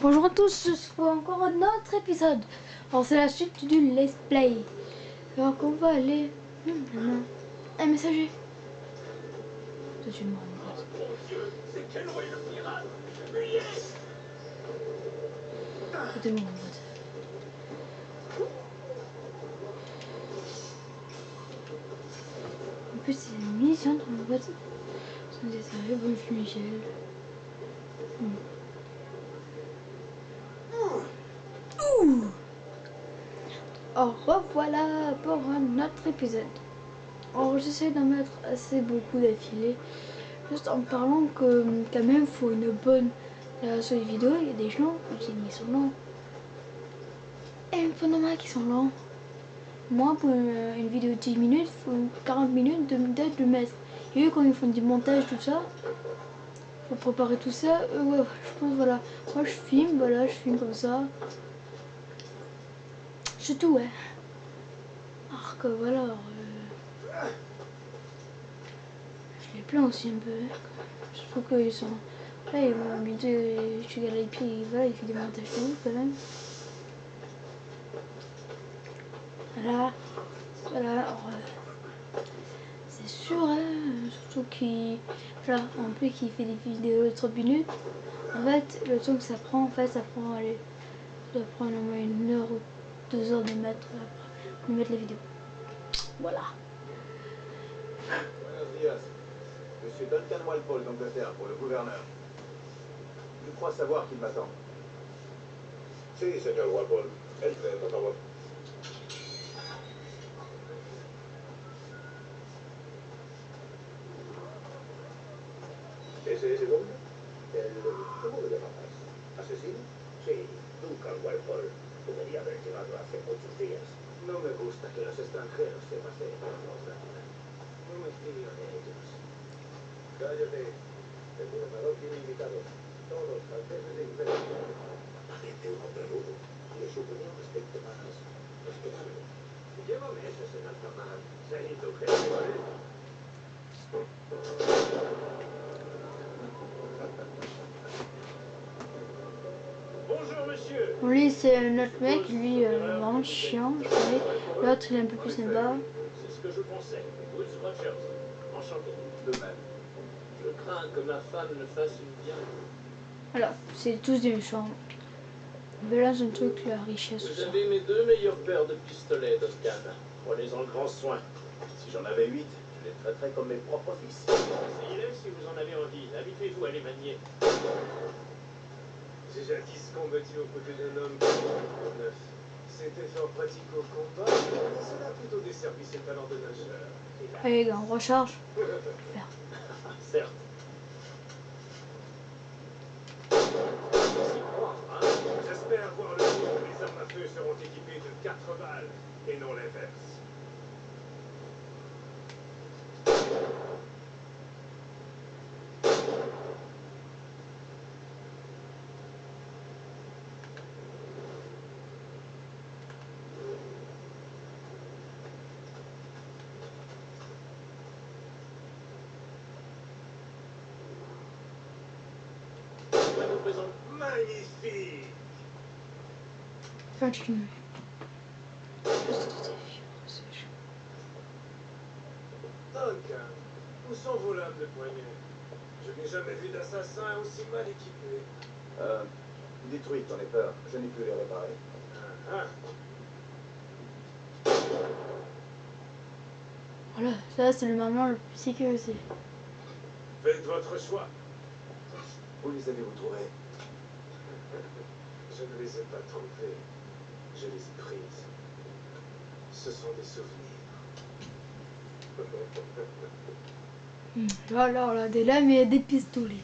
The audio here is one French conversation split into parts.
Bonjour à tous, ce sera encore un autre épisode. Alors c'est la suite du Let's Play. Alors qu'on va aller... Un messager. C'est une mort. Mon Dieu, c'est quel roi le pirate? Fuyez! C'était mon pote. En plus c'est une mission dans mon pote. C'est sérieux, bon, je suis Michel. Alors revoilà pour un autre épisode. Alors j'essaie d'en mettre assez beaucoup d'affilée. Juste en parlant que quand même faut une bonne sur les vidéos, il y a des gens qui sont lents. Et il y en a qui sont lents. Moi pour une vidéo de 10 minutes, il faut 40 minutes de mettre. Et eux quand ils font du montage tout ça, faut préparer tout ça, ouais, je pense voilà. Moi je filme, voilà, je filme comme ça. C'est tout, ouais. Alors que voilà. Je les plains aussi un peu. Je trouve qu'ils sont. Là, ils vont bientôt. Je suis les pieds, voilà, il fait des montages de ouf quand même. Voilà. Voilà. Alors, c'est sûr, hein, surtout qu'il. Voilà, en plus qu'il fait des vidéos de 30 minutes. En fait, le temps que ça prend, en fait, ça prend. Allez, ça doit prendre au moins 1 heure ou 2 heures de mettre la vidéo. Voilà. Buenos días. Monsieur Duncan Walpole d'Angleterre pour le gouverneur. Je crois savoir qu'il m'attend. Sí, señor Walpole. Entre, por favor. ¿Ese es el hombre? ¿Cómo lo llamabas? ¿Asesino? Sí, Duncan Walpole. Debería haber llegado hace muchos días. No me gusta que los extranjeros se pasen por los naturales. No me fío de ellos. Cállate. El gobernador tiene invitados. Todos franceses e ingleses. Parece un hombre rudo. Y su opinión respecto más respetable. Lleva meses en alta mar. Sé indulgente, ¿vale? Bonjour, monsieur. Lui, c'est notre mec, lui, vraiment chiant, je dirais. L'autre, il est un peu plus sympa. C'est ce que je pensais. Woods Rogers. Enchanté. De même. Je crains que ma femme ne fasse une bien. Voilà, c'est tous des méchants. Mais là, c'est un truc, la richesse, tout Vous ça. avez mes 2 meilleures paires de pistolets, Duncan. Prenez-en grand soin. Si j'en avais 8, je les traiterais comme mes propres fils. Essayez-les si vous en avez envie. Habituez-vous à les manier. J'ai jadis combattu aux côtés d'un homme qui était neuf. C'était fort pratique au combat, mais cela a plutôt desservi ses talents de nageur. Allez, les gars, on recharge. Certes. S'y croire, hein? J'espère voir le jour où les armes à feu seront équipées de 4 balles, et non l'inverse. Je vous présente magnifique. Enfin, tu me... Duncan, où sont vos lames de poignet? Je n'ai jamais vu d'assassin aussi mal équipé. Détruite, j'en ai peur. Je n'ai pu les réparer. Ah, Voilà, ça, c'est le moment le plus sécurisé. faites votre choix. Où les avez-vous trouvés? Je ne les ai pas trouvées. Je les ai prises. Ce sont des souvenirs. Voilà, on a des lames et des pistolets.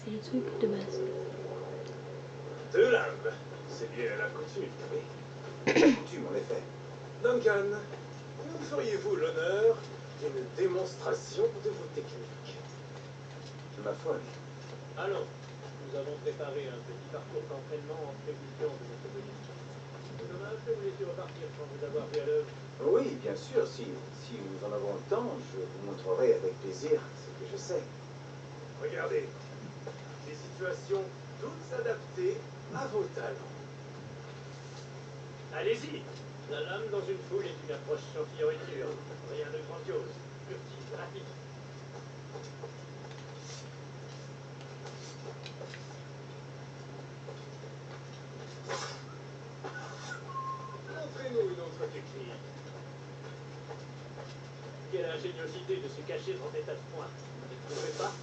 C'est les trucs de base. 2 lames. C'est bien la coutume, oui. Coutume, en effet. Duncan, nous feriez-vous l'honneur d'une démonstration de vos techniques? Ma foi, oui. Allons, nous avons préparé un petit parcours d'entraînement en prévision de votre venue. C'est dommage de vous laisser repartir sans vous avoir vu à l'œuvre. Oui, bien sûr. Si nous en avons le temps, je vous montrerai avec plaisir ce que je sais. Regardez, des situations toutes s'adapter à vos talents. Allez-y. La lame dans une foule est une approche sans fioriture. Rien de grandiose. Furtif, rapide. Montrez-nous une autre technique. Quelle ingéniosité de se cacher dans des tas de points. Vous ne trouvez pas?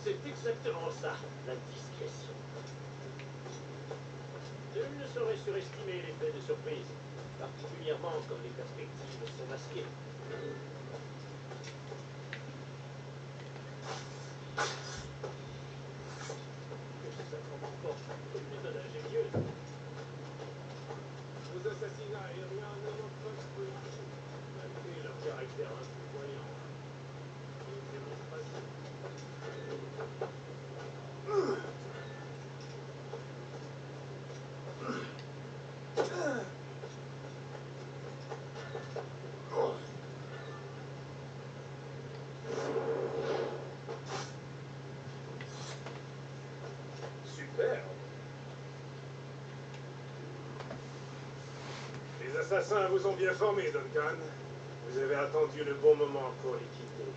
C'est exactement ça, la discrétion. Nul ne saurait surestimer l'effet de surprise, particulièrement quand les perspectives sont masquées. Ça comporte une méthode ingénieuse. Vos assassinats aériens ne manquent pas de politique, malgré leur caractère incompréhensible. Une démonstration. Super. Les assassins vous ont bien formé, Duncan. Vous avez attendu le bon moment pour les quitter.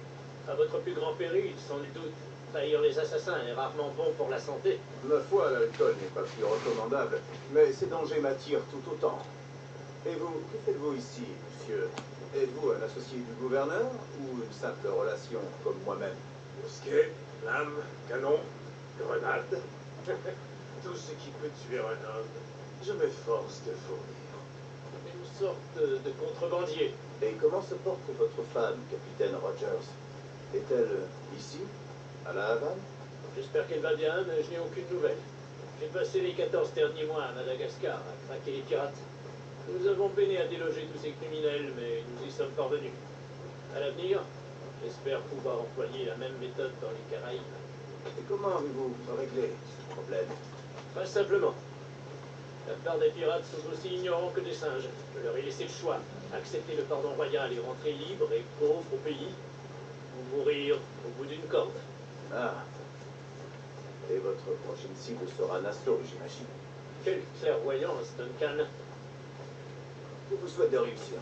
À votre plus grand péril, sans nul doute. Trahir les assassins est rarement bon pour la santé. Ma foi, l'alcool n'est pas plus recommandable, mais ces dangers m'attirent tout autant. Et vous, que faites-vous ici, monsieur? Êtes-vous un associé du gouverneur ou une simple relation comme moi-même? Mousquet, lame, canon, grenade. Tout ce qui peut tuer un homme, je m'efforce de fournir. Une sorte de contrebandier. Et comment se porte votre femme, capitaine Rogers? Est-elle ici, à la Havane? J'espère qu'elle va bien, mais je n'ai aucune nouvelle. J'ai passé les 14 derniers mois à Madagascar à traquer les pirates. Nous avons peiné à déloger tous ces criminels, mais nous y sommes parvenus. À l'avenir, j'espère pouvoir employer la même méthode dans les Caraïbes. Et comment avez-vous réglé ce problème? Pas simplement. La plupart des pirates sont aussi ignorants que des singes. Je leur ai laissé le choix. Accepter le pardon royal et rentrer libre et pauvre au pays, ou mourir au bout d'une corde. Ah. Et votre prochaine cible sera Nassau, j'imagine. Quelle clairvoyance, Duncan. Je vous souhaite de réussir.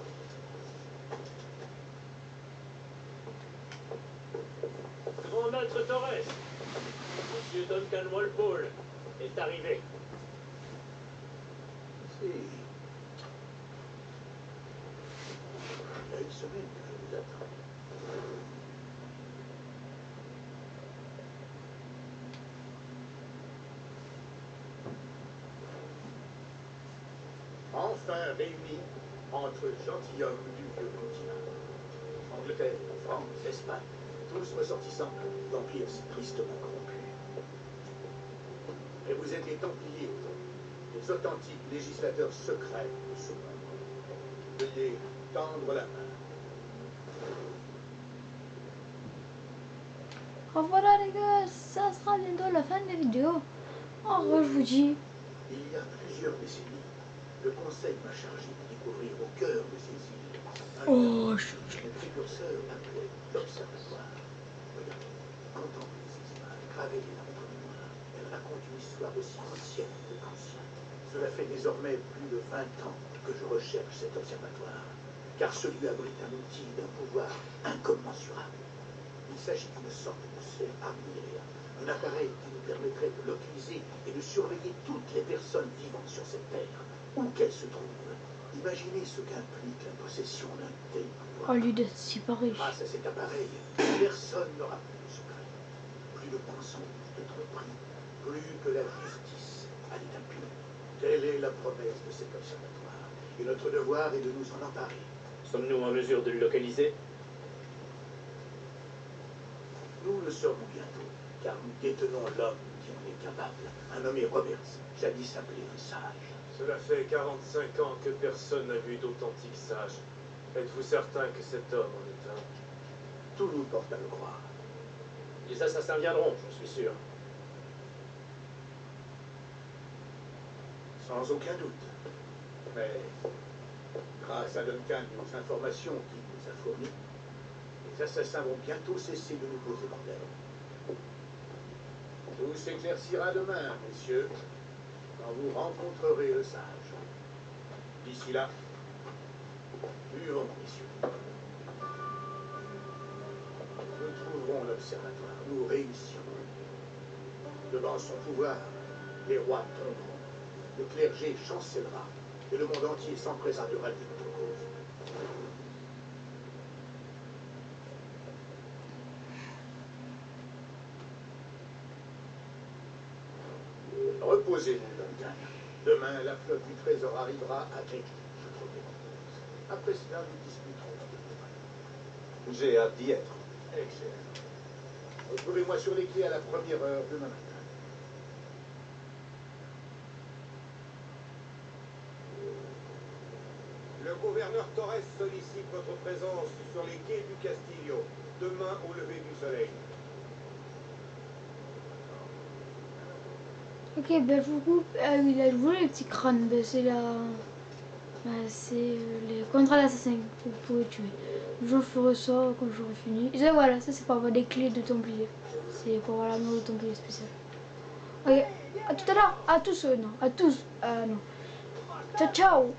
Grand maître Torres, Monsieur Duncan Walpole est arrivé. Si. Il y a une semaine que je vous attends. Enfin réunis entre gentilshommes du vieux continent. Angleterre, France, Espagne, tous ressortissants d'empires si tristement corrompus. Et vous êtes les Templiers, les authentiques législateurs secrets de ce monde. Veuillez tendre la main. Voilà les gars, ça sera bientôt la fin de la vidéo. En gros, je vous dis, Il y a plusieurs décennies, le Conseil m'a chargé de découvrir au cœur de ces îles un précurseur appelé l'Observatoire. Regardez, contemplez ces images gravées dans les mémoires. Elles racontent une histoire aussi ancienne que qu'ancienne. Cela fait désormais plus de 20 ans que je recherche cet observatoire, car celui abrite un outil d'un pouvoir incommensurable. Il s'agit d'une sorte de sphère armillaire, un appareil qui nous permettrait de localiser et de surveiller toutes les personnes vivant sur cette terre, où qu'elles se trouvent. Imaginez ce qu'implique la possession d'un tel pouvoir. oh lui d'être si pareil. Grâce à cet appareil, personne n'aura plus de secret, plus de mensonges, de tromperies, plus que la justice à l'état pur. Telle est la promesse de cet observatoire, et notre devoir est de nous en emparer. Sommes-nous en mesure de le localiser? Nous le serons bientôt, car nous détenons l'homme qui en est capable, un nommé Roberts, jadis appelé un sage. Cela fait 45 ans que personne n'a vu d'authentiques sages. Êtes-vous certain que cet homme en est un? Tout nous porte à le croire. Les assassins viendront, j'en suis sûr. Sans aucun doute. Mais, grâce à Duncan et aux informations qu'il nous a fournies, Les assassins vont bientôt cesser de nous poser problème. Tout s'éclaircira demain, messieurs, quand vous rencontrerez le sage. D'ici là, buvons, messieurs. Nous trouverons l'observatoire, nous réussirons. Devant son pouvoir, les rois tomberont, le clergé chancellera, et le monde entier s'empressera de rallier notre cause. Reposez-vous, Duncan. Demain, la flotte du trésor arrivera avec notre défense. Après cela, nous discuterons de demain. J'ai hâte d'y être. Excellent. Retrouvez-moi sur les quais à la première heure demain matin. Le gouverneur Torres sollicite votre présence sur les quais du Castillo, demain au lever du soleil. Ok, ben je vous coupe. Il a joué les petits crânes. Ben, c'est la. Ben, c'est les contrats d'assassin que vous pouvez tuer. Je ferai ça quand j'aurai fini. Et ça, voilà, ça c'est pour avoir des clés de Templier. C'est pour avoir l'armure de Templier spécial. Ok, à tout à l'heure. À tous, non. À tous. Non. Ciao, ciao.